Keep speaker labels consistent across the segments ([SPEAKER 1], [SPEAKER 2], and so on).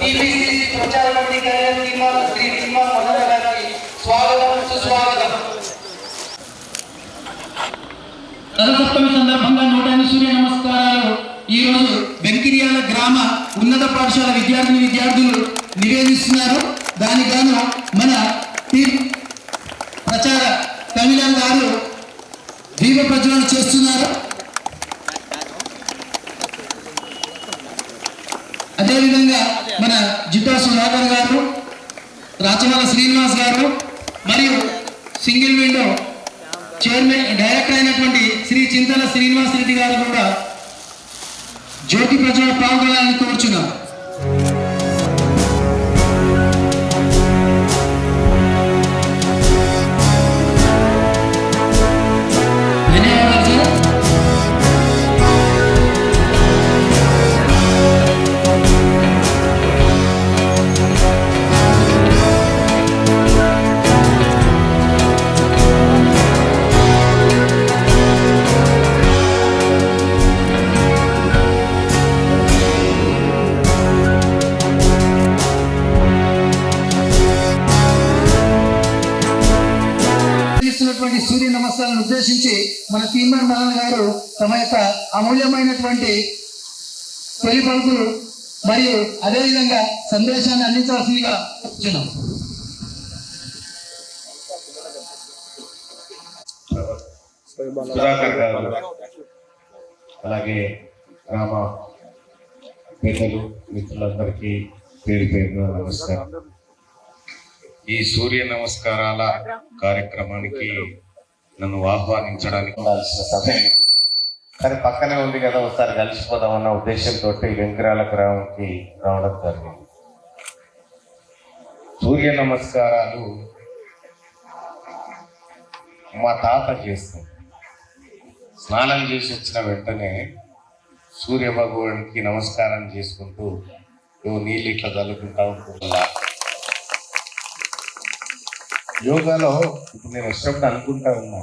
[SPEAKER 1] ప్రచార కమిటీ శ్రీ తీర్మాన మదన గారికి స్వాగతం సుస్వాగతం. రథసప్తమి సందర్భంగా 108 సూర్య నమస్కారాలు ఈ రోజు వెంకిర్యాల గ్రామ ఉన్నత పాఠశాల విద్యార్థులు నివేదిస్తున్నారు. దానికి గాను మన ప్రచార కమిటీ గారు దీప ప్రజ్వలన చేస్తున్నారు. అదేవిధంగా మన జిట్టా సుధాకర్ గారు, రాచమల్ల శ్రీనివాస్ గారు మరియు సింగిల్ విండో చైర్మన్ డైరెక్టర్ అయినటువంటి శ్రీ చింతల శ్రీనివాస్ రెడ్డి గారు కూడా జ్యోతి ప్రజ్వలన పాల్గొనాలని కోరుచున్నాం. సూర్య నమస్కారాలను ఉద్దేశించి మన తీర్మాన మదన గారు తమ యొక్క అమూల్యమైనటువంటి తొలి పలుకులు మరియు అదేవిధంగా సందేశాన్ని అందించవలసిందిగా కూర్చున్నాం.
[SPEAKER 2] సుధాకర్ గారు, అలాగే గ్రామ పెద్దలు మిత్రులందరికీ పేరు పేరున నమస్కారం. ఈ సూర్య నమస్కారాల కార్యక్రమానికి నన్ను ఆహ్వానించడానికి ఉండాల్సిన సమయం కానీ పక్కనే ఉంది కదా, ఒకసారి కలిసిపోదామన్న ఉద్దేశంతో వెంకిరాల గ్రామంకి రావడం జరిగింది. సూర్య నమస్కారాలు మా తాత చేస్తాం. స్నానం చేసి వచ్చిన వెంటనే సూర్య భగవానికి నమస్కారం చేసుకుంటూ నీళ్ళు ఇట్లా చల్లుకుంటా ఉంటుందా. యోగాలో ఇప్పుడు నేను వచ్చినప్పుడు అనుకుంటా ఉన్నా,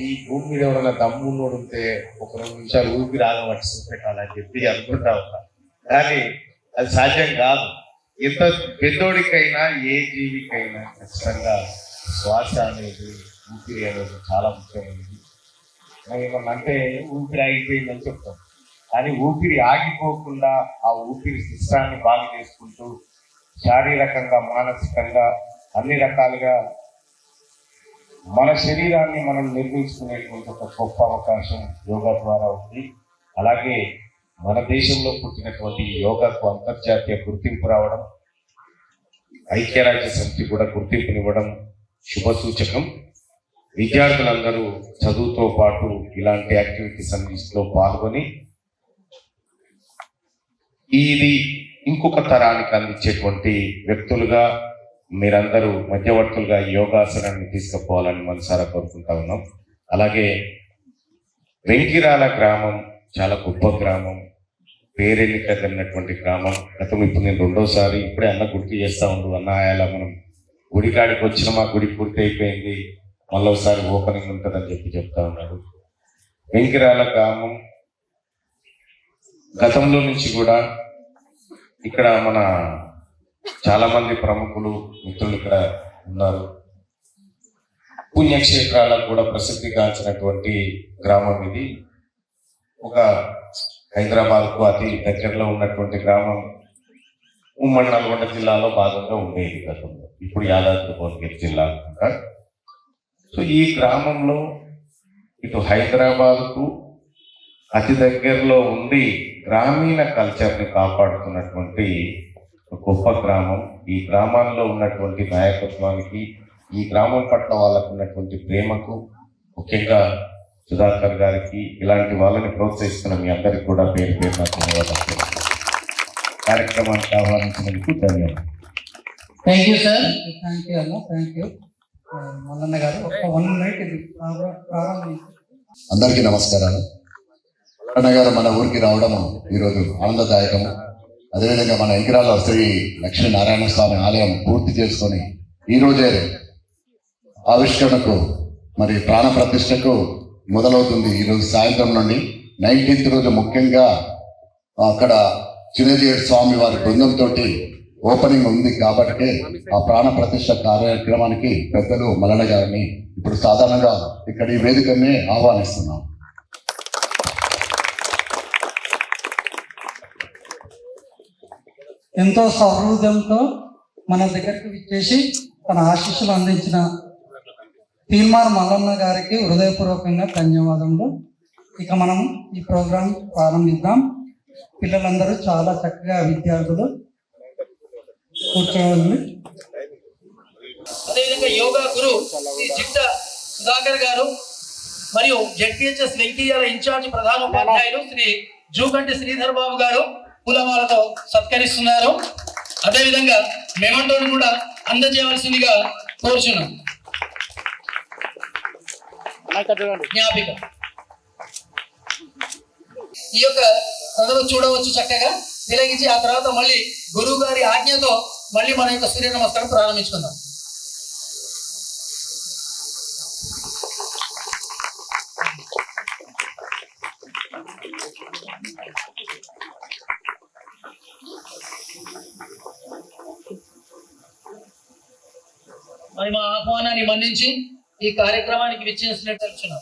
[SPEAKER 2] ఈ భూమి మీద ఎవరైనా దమ్మున్నోడు ఉంటే ఒక 2 నిమిషాలు ఊపిరి ఆగబట్టి చూపెట్టాలని చెప్పి అనుకుంటా ఉన్నా. కానీ అది సాధ్యం కాదు. ఎంత పెద్దోడికైనా ఏ జీవికైనా ఖచ్చితంగా శ్వాస అనేది, ఊపిరి అనేది చాలా ముఖ్యమైనది. ఏమన్నా అంటే ఊపిరి ఆగిపోయిందని చెప్తాం, కానీ ఊపిరి ఆగిపోకుండా ఆ ఊపిరి సిస్టాన్ని బాగు చేసుకుంటూ శారీరకంగా మానసికంగా అన్ని రకాలుగా మన శరీరాన్ని మనం నిర్మించుకునేటువంటి ఒక గొప్ప అవకాశం యోగా ద్వారా ఉంది. అలాగే మన దేశంలో పుట్టినటువంటి యోగాకు అంతర్జాతీయ గుర్తింపు రావడం, ఐక్యరాజ్య సమితి కూడా గుర్తింపునివ్వడం శుభసూచకం. విద్యార్థులందరూ చదువుతో పాటు ఇలాంటి యాక్టివిటీస్ అన్నింటిలో పాల్గొని ఇది ఇంకొక తరానికి అందించేటువంటి వ్యక్తులుగా మీరందరూ మధ్యవర్తులుగా యోగాసనాన్ని తీసుకుపోవాలని మనసారా కోరుకుంటా ఉన్నాం. అలాగే వెంకిరాల గ్రామం చాలా గొప్ప గ్రామం, పేరెన్నిక కలిగినటువంటి గ్రామం. గతం ఇప్పుడు నేను 2వ సారి ఇప్పుడే అన్న గుర్తు చేస్తా ఉండు, అన్న అలా మనం గుడికాడికి వచ్చిన మా గుడి పూర్తి అయిపోయింది, మళ్ళీ ఒకసారి ఓపెనింగ్ ఉంటుందని చెప్పి చెప్తా ఉన్నాడు. వెంకిరాల గ్రామం గతంలో నుంచి కూడా ఇక్కడ మన చాలా మంది ప్రముఖులు మిత్రులు ఇక్కడ ఉన్నారు. పుణ్యక్షేత్రాలకు కూడా ప్రసిద్ధిగాంచినటువంటి గ్రామం ఇది. ఒక హైదరాబాద్కు అతి దగ్గరలో ఉన్నటువంటి గ్రామం. ఉమ్మడి నల్గొండ జిల్లాలో భాగంగా ఉండేది గతంలో, ఇప్పుడు యాదాద్రి భువనగిరి జిల్లా అనుకుంటా. సో ఈ గ్రామంలో ఇటు హైదరాబాద్కు అతి దగ్గరలో ఉండి గ్రామీణ కల్చర్ని కాపాడుతున్నటువంటి గొప్ప గ్రామం. ఈ గ్రామాల్లో ఉన్నటువంటి నాయకత్వానికి, ఈ గ్రామం పట్ల వాళ్ళకు ఉన్నటువంటి ప్రేమకు, ముఖ్యంగా సుధాకర్ గారికి, ఇలాంటి వాళ్ళని ప్రోత్సహిస్తున్న మీ అందరికీ కూడా పేరు పేరున ధన్యవాదాలు. కార్యక్రమానికి ఆహ్వానించినందుకు ధన్యవాదాలు.
[SPEAKER 1] Thank you sir. Thank you అన్న. Thank you Mallanna garu. ఒక 1 మినిట్ ఇది ప్రారంభించి.
[SPEAKER 3] అందరికీ నమస్కారాలు. మల్లన్న గారు మన ఊరికి రావడం ఈరోజు ఆనందదాయకము. అదేవిధంగా మన వెంకిరాల శ్రీ లక్ష్మీనారాయణ స్వామి ఆలయం పూర్తి చేసుకొని ఈరోజే ఆవిష్కరణకు మరి ప్రాణ ప్రతిష్టకు మొదలవుతుంది. ఈరోజు సాయంత్రం నుండి 19th రోజు ముఖ్యంగా అక్కడ చిన్నజీవి స్వామి వారి బృందంతో ఓపెనింగ్ ఉంది కాబట్టి ఆ ప్రాణ ప్రతిష్ఠ కార్యక్రమానికి పెద్దలు మల్లన్న గారిని ఇప్పుడు సాధారణంగా ఇక్కడ ఈ వేదికనే ఆహ్వానిస్తున్నాం.
[SPEAKER 4] ఎంతో సౌహృదంతో మన దగ్గరికి విచ్చేసి తన ఆశీస్సులు అందించిన తీర్మార్ మల్లన్న గారికి హృదయపూర్వకంగా ధన్యవాదములు. ఇక మనం ఈ ప్రోగ్రాం ప్రారంభిద్దాం. పిల్లలందరూ చాలా చక్కగా విద్యార్థులు కూర్చోవాలి.
[SPEAKER 1] అదేవిధంగా యోగా గురు శ్రీ జిట్ట సుధాకర్ గారు మరియు జెడ్పీహెచ్ఎస్ వెంకయ్యాల ఇన్ఛార్జ్ ప్రధాన ఉపాధ్యాయులు శ్రీ జూకంటి శ్రీధర్ బాబు గారు పూలమాలతో సత్కరిస్తున్నారు. అదేవిధంగా మెమంటోను కూడా అందజేయవలసిందిగా కోరుచున్నాం. జ్ఞాపిక ఈ యొక్క కథలు చూడవచ్చు చక్కగా తిలగించి ఆ తర్వాత మళ్ళీ గురువు గారి ఆజ్ఞతో మళ్ళీ మన యొక్క సూర్య నమస్కారం ప్రారంభించుకుందాం. మరి మా ఆహ్వానాన్ని మన్నించి ఈ కార్యక్రమానికి విచ్చేసినట్టు తెలుసున్నాం.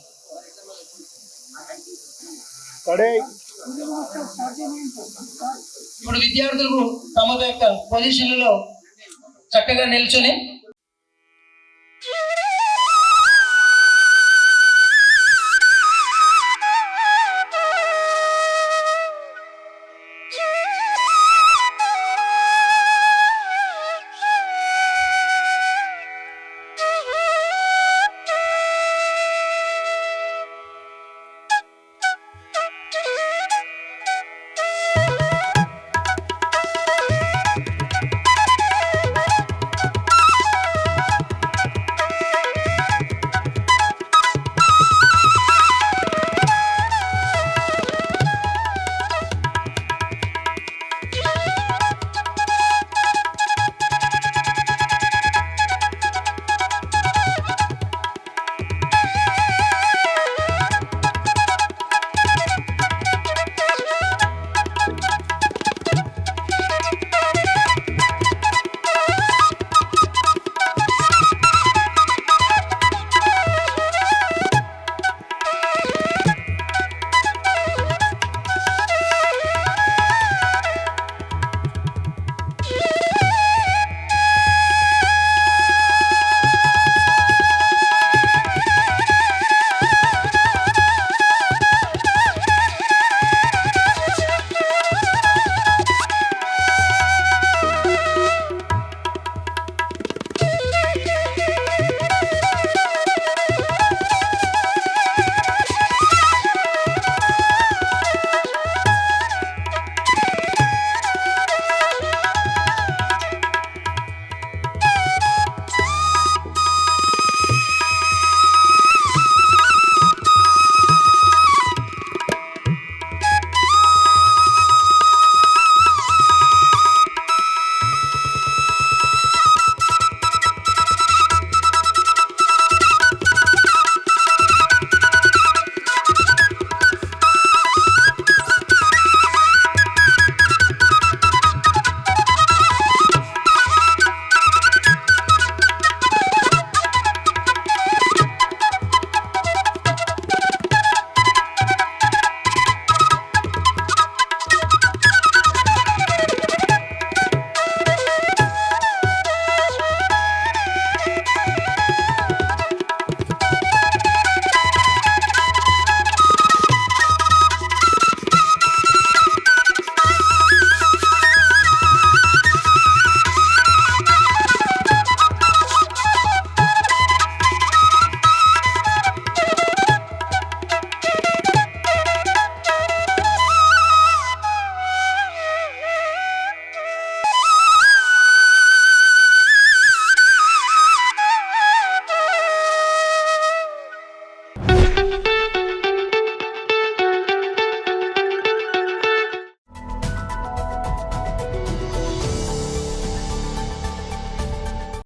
[SPEAKER 1] ఇప్పుడు విద్యార్థులు తమ యొక్క పొజిషన్లలో చక్కగా నిల్చొని